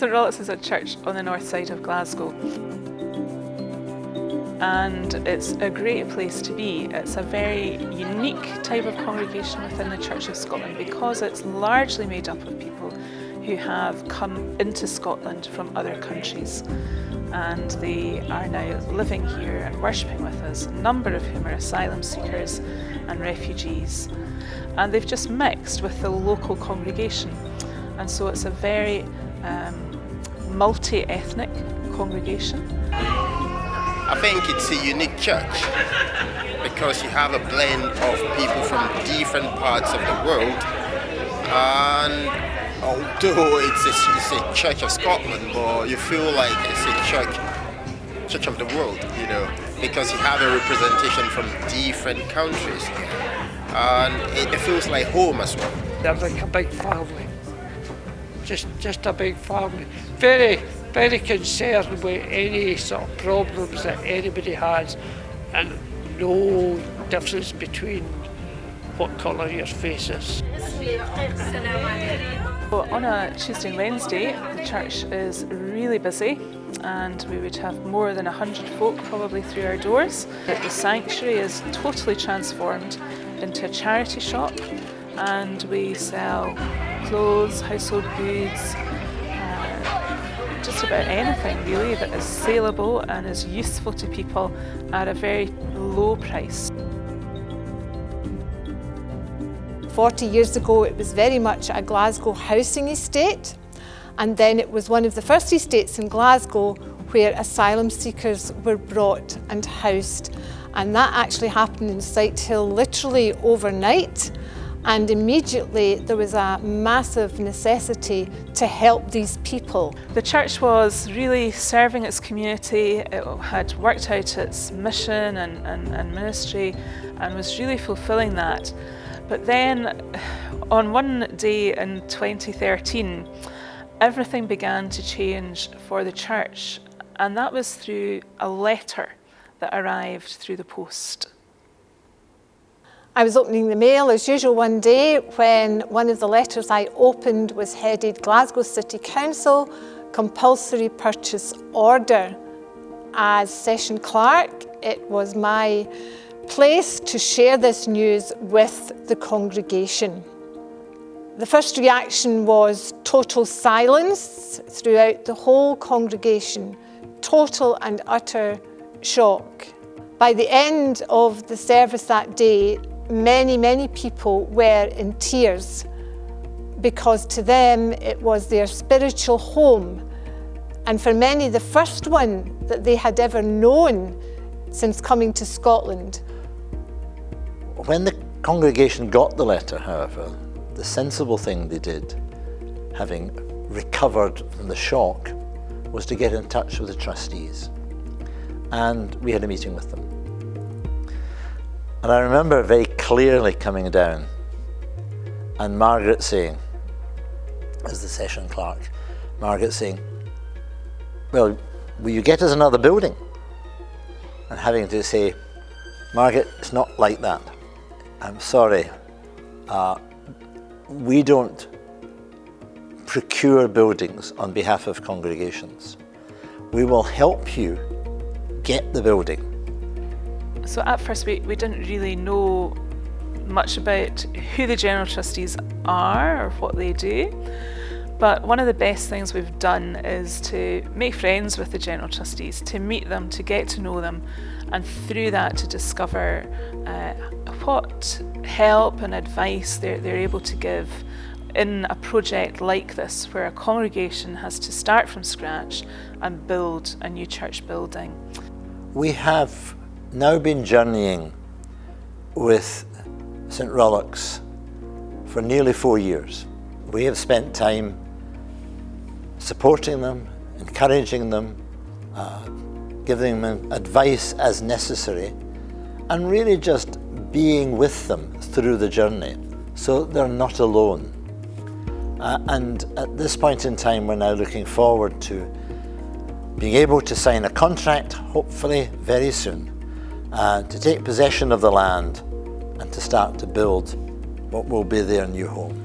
St Rollox is a church on the north side of Glasgow, and it's a great place to be. It's a very unique type of congregation within the Church of Scotland because it's largely made up of people who have come into Scotland from other countries, and they are now living here and worshipping with us, a number of whom are asylum seekers and refugees, and they've just mixed with the local congregation, and so it's a very multi-ethnic congregation. I think it's a unique church because you have a blend of people from different parts of the world, and although it's a Church of Scotland, but you feel like it's a church of the world, you know, because you have a representation from different countries, and it feels like home as well. They're like a big family, just a big family. Very, very concerned with any sort of problems that anybody has, and no difference between what colour your face is. Well, on a Tuesday and Wednesday, the church is really busy, and we would have more than 100 folk probably through our doors. The sanctuary is totally transformed into a charity shop, and we sell clothes, household goods, just about anything really that is saleable and is useful to people at a very low price. 40 years ago it was very much a Glasgow housing estate, and then it was one of the first estates in Glasgow where asylum seekers were brought and housed, and that actually happened in Sighthill literally overnight, and immediately there was a massive necessity to help these people. The church was really serving its community. It had worked out its mission and ministry and was really fulfilling that. But then on one day in 2013, everything began to change for the church, and that was through a letter that arrived through the post. I was opening the mail as usual one day when one of the letters I opened was headed Glasgow City Council Compulsory Purchase Order. As session clerk, it was my place to share this news with the congregation. The first reaction was total silence throughout the whole congregation, total and utter shock. By the end of the service that day, many people were in tears because to them it was their spiritual home, and for many the first one that they had ever known since coming to Scotland. When the congregation got the letter, however, the sensible thing they did, having recovered from the shock, was to get in touch with the trustees, and we had a meeting with them. And I remember very clearly coming down and Margaret saying, as the session clerk, Margaret saying, well, will you get us another building? And having to say, Margaret, it's not like that. I'm sorry, we don't procure buildings on behalf of congregations. We will help you get the building. So at first we didn't really know much about who the General Trustees are or what they do, but one of the best things we've done is to make friends with the General Trustees, to meet them, to get to know them, and through that to discover what help and advice they're able to give in a project like this, where a congregation has to start from scratch and build a new church building. We have now been journeying with St Rollox for nearly 4 years. We have spent time supporting them, encouraging them, giving them advice as necessary, and really just being with them through the journey so they're not alone. And at this point in time, we're now looking forward to being able to sign a contract, hopefully very soon, to take possession of the land and to start to build what will be their new home.